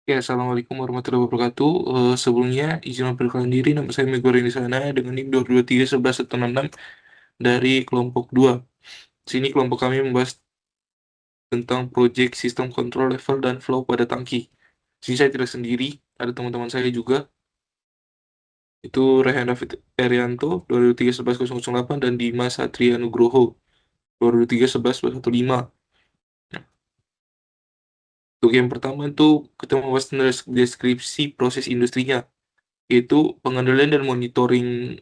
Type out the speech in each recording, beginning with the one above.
Ya, assalamualaikum warahmatullahi wabarakatuh. Sebelumnya izin memperkenalkan diri, nama saya Miguel Sana dengan NIM 2231166 dari kelompok 2. Sini kelompok kami membahas tentang proyek sistem kontrol level dan flow pada tangki. Sini saya tidak sendiri, ada teman-teman saya juga, itu Rehan David Erianto 2231108 dan Dimas Satria Nugroho 2231115. Untuk yang pertama itu kita membahas tentang deskripsi proses industrinya, yaitu pengendalian dan monitoring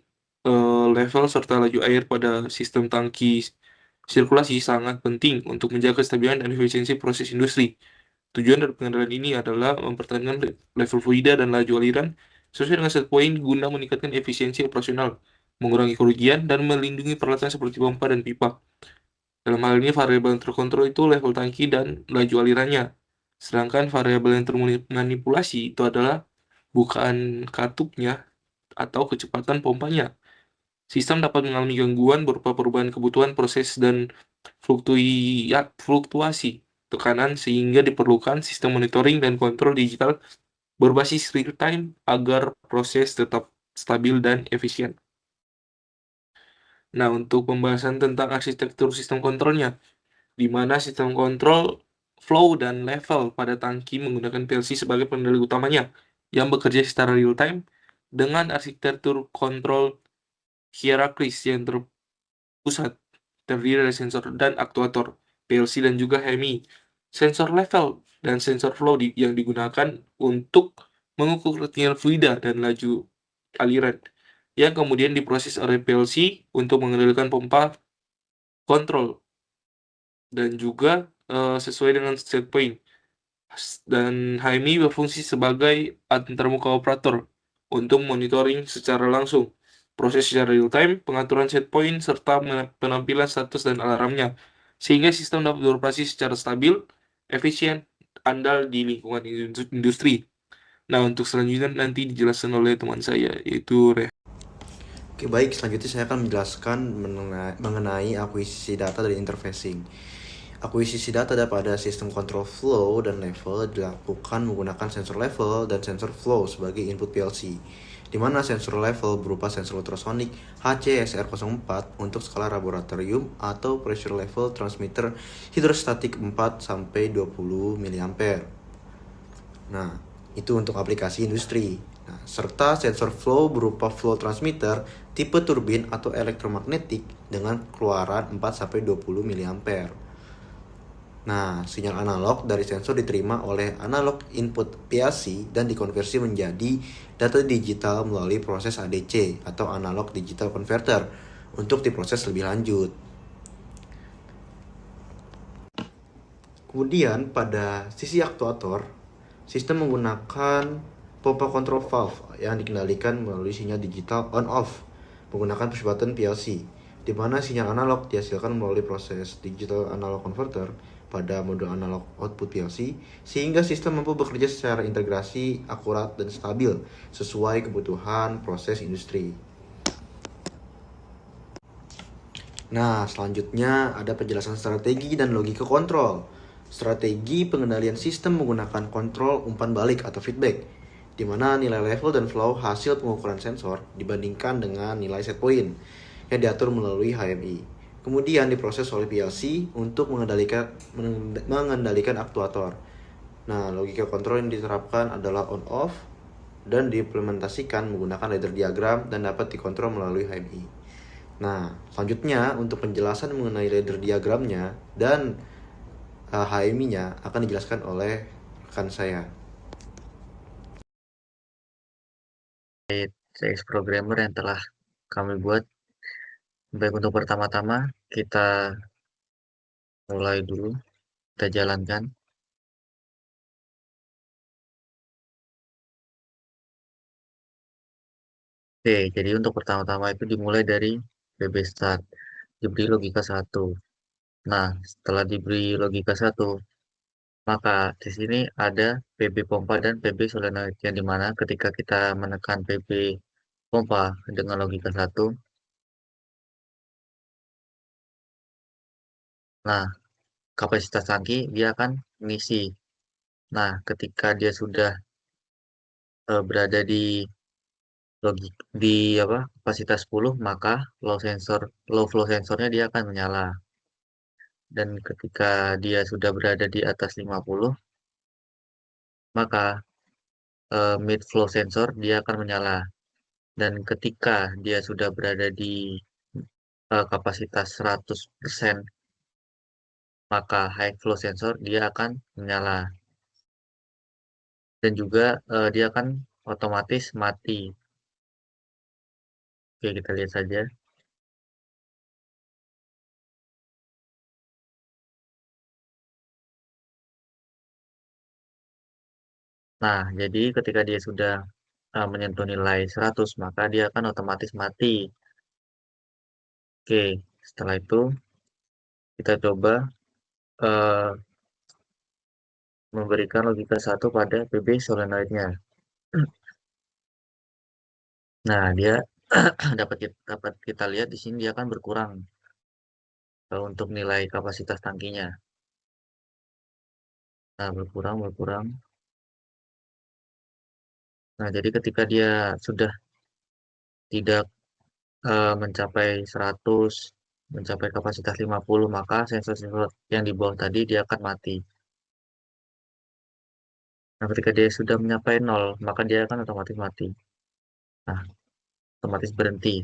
level serta laju air pada sistem tangki sirkulasi sangat penting untuk menjaga kestabilan dan efisiensi proses industri. Tujuan dari pengendalian ini adalah mempertahankan level fluida dan laju aliran sesuai dengan set point guna meningkatkan efisiensi operasional, mengurangi kerugian, dan melindungi peralatan seperti pompa dan pipa. Dalam hal ini, variabel yang terkontrol itu level tangki dan laju alirannya. Sedangkan variabel yang termanipulasi itu adalah bukaan katupnya atau kecepatan pompanya. Sistem dapat mengalami gangguan berupa perubahan kebutuhan proses dan fluktuasi tekanan sehingga diperlukan sistem monitoring dan kontrol digital berbasis real time agar proses tetap stabil dan efisien. Nah, untuk pembahasan tentang arsitektur sistem kontrolnya, di mana sistem kontrol flow dan level pada tangki menggunakan PLC sebagai pengendali utamanya yang bekerja secara real time dengan arsitektur kontrol hierarkis yang terpusat, terdiri dari sensor dan aktuator, PLC dan juga HMI. Sensor level dan sensor flow yang digunakan untuk mengukur ketinggian fluida dan laju aliran, yang kemudian diproses oleh PLC untuk mengendalikan pompa kontrol dan juga sesuai dengan set point. Dan HMI berfungsi sebagai antarmuka operator untuk monitoring secara langsung proses secara real time, pengaturan set point, serta penampilan status dan alarmnya, sehingga sistem dapat beroperasi secara stabil, efisien, andal di lingkungan industri. Nah, untuk selanjutnya nanti dijelaskan oleh teman saya, yaitu Oke, baik. Selanjutnya saya akan menjelaskan mengenai akuisisi data dari interfacing. Akuisisi data pada sistem kontrol flow dan level dilakukan menggunakan sensor level dan sensor flow sebagai input PLC, di mana sensor level berupa sensor ultrasonic HCSR04 untuk skala laboratorium atau pressure level transmitter hidrostatik 4-20 mA. Nah, itu untuk aplikasi industri. Nah, serta sensor flow berupa flow transmitter tipe turbin atau elektromagnetik dengan keluaran 4-20 mA. Nah, sinyal analog dari sensor diterima oleh analog input PLC dan dikonversi menjadi data digital melalui proses ADC atau analog digital converter untuk diproses lebih lanjut. Kemudian pada sisi aktuator, sistem menggunakan pompa control valve yang dikendalikan melalui sinyal digital on-off menggunakan push button PLC, di mana sinyal analog dihasilkan melalui proses digital analog converter pada modul analog output PLC, sehingga sistem mampu bekerja secara integrasi, akurat, dan stabil sesuai kebutuhan proses industri. Nah, selanjutnya ada penjelasan strategi dan logika kontrol. Strategi pengendalian sistem menggunakan kontrol umpan balik atau feedback, di mana nilai level dan flow hasil pengukuran sensor dibandingkan dengan nilai set point yang diatur melalui HMI. Kemudian diproses oleh PLC untuk mengendalikan aktuator. Nah, logika kontrol yang diterapkan adalah on-off dan diimplementasikan menggunakan ladder diagram dan dapat dikontrol melalui HMI. Nah, selanjutnya untuk penjelasan mengenai ladder diagramnya dan HMI-nya akan dijelaskan oleh rekan saya. CX programmer yang telah kami buat. Baik, untuk pertama-tama kita mulai dulu, kita jalankan. Oke, jadi untuk pertama-tama itu dimulai dari PB start, diberi logika 1. Nah, setelah diberi logika 1, maka di sini ada PB pompa dan PB solenoid, yang dimana ketika kita menekan PB pompa dengan logika 1, nah, kapasitas tangki dia akan mengisi Nah, ketika dia sudah berada di kapasitas 10, maka low flow sensornya dia akan menyala. Dan ketika dia sudah berada di atas 50, maka mid flow sensor dia akan menyala. Dan ketika dia sudah berada di kapasitas 100%, maka high flow sensor dia akan menyala. Dan juga dia akan otomatis mati. Oke, kita lihat saja. Nah, jadi ketika dia sudah menyentuh nilai 100, maka dia akan otomatis mati. Oke, setelah itu kita coba eh, memberikan logika 1 pada PB solenoidnya. Nah, dia dapat kita lihat di sini dia akan berkurang untuk nilai kapasitas tangkinya. Nah, berkurang. Nah, jadi ketika dia sudah tidak mencapai 100, mencapai kapasitas 50, maka sensor-sensor yang di bawah tadi dia akan mati. Nah, ketika dia sudah mencapai 0, maka dia akan otomatis mati. Nah, otomatis berhenti.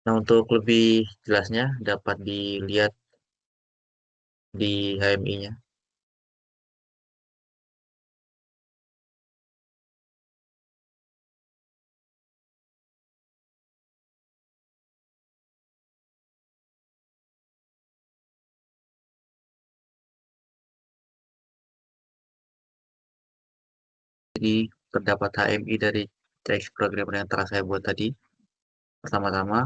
Nah, untuk lebih jelasnya dapat dilihat di HMI-nya. Jadi, terdapat HMI dari TX programmer yang telah saya buat tadi. Pertama-tama,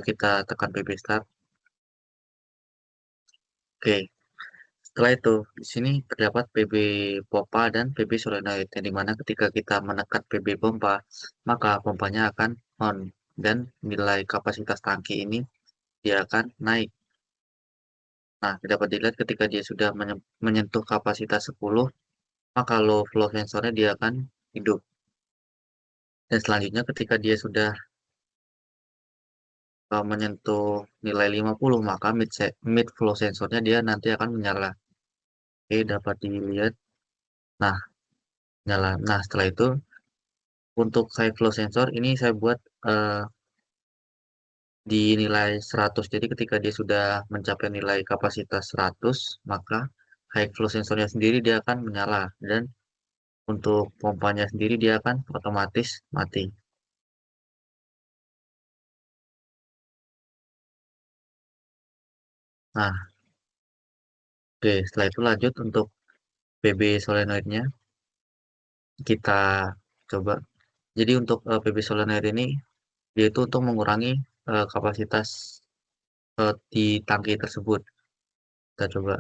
kita tekan PB Start. Oke, setelah itu, di sini terdapat PB pompa dan PB solenoid, yang dimana ketika kita menekan PB pompa, maka pompanya akan on, dan nilai kapasitas tangki ini dia akan naik. Nah, dapat dilihat ketika dia sudah menyentuh kapasitas 10, maka low flow sensornya dia akan hidup. Dan selanjutnya ketika dia sudah menyentuh nilai 50, maka mid flow sensornya dia nanti akan menyala. Oke, dapat dilihat. Nah, nyala. Nah, setelah itu untuk high flow sensor ini saya buat di nilai 100. Jadi ketika dia sudah mencapai nilai kapasitas 100, maka high flow sensornya sendiri dia akan menyala, dan untuk pompanya sendiri dia akan otomatis mati. Nah, oke, setelah itu lanjut untuk PB solenoidnya kita coba. Jadi untuk PB solenoid ini dia itu untuk mengurangi kapasitas di tangki tersebut. Kita coba.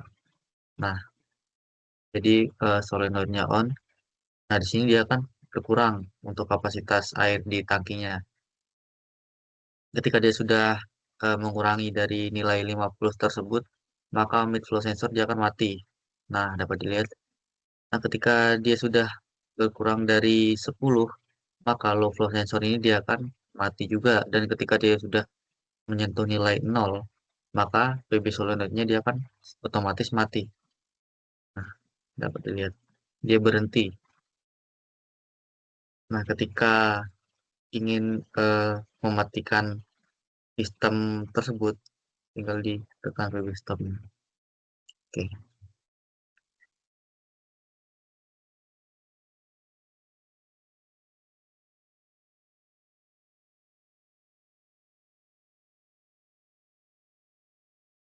Nah, jadi solenoidnya on. Nah, di sini dia akan berkurang untuk kapasitas air di tangkinya. Ketika dia sudah mengurangi dari nilai 50 tersebut, maka mid flow sensor dia akan mati. Nah, dapat dilihat. Nah, ketika dia sudah berkurang dari 10, maka low flow sensor ini dia akan mati juga. Dan ketika dia sudah menyentuh nilai 0, maka PB solenoidnya dia akan otomatis mati. Nah, dapat dilihat. Dia berhenti. Nah, ketika ingin mematikan sistem tersebut, tinggal ditekan PB stop. Oke.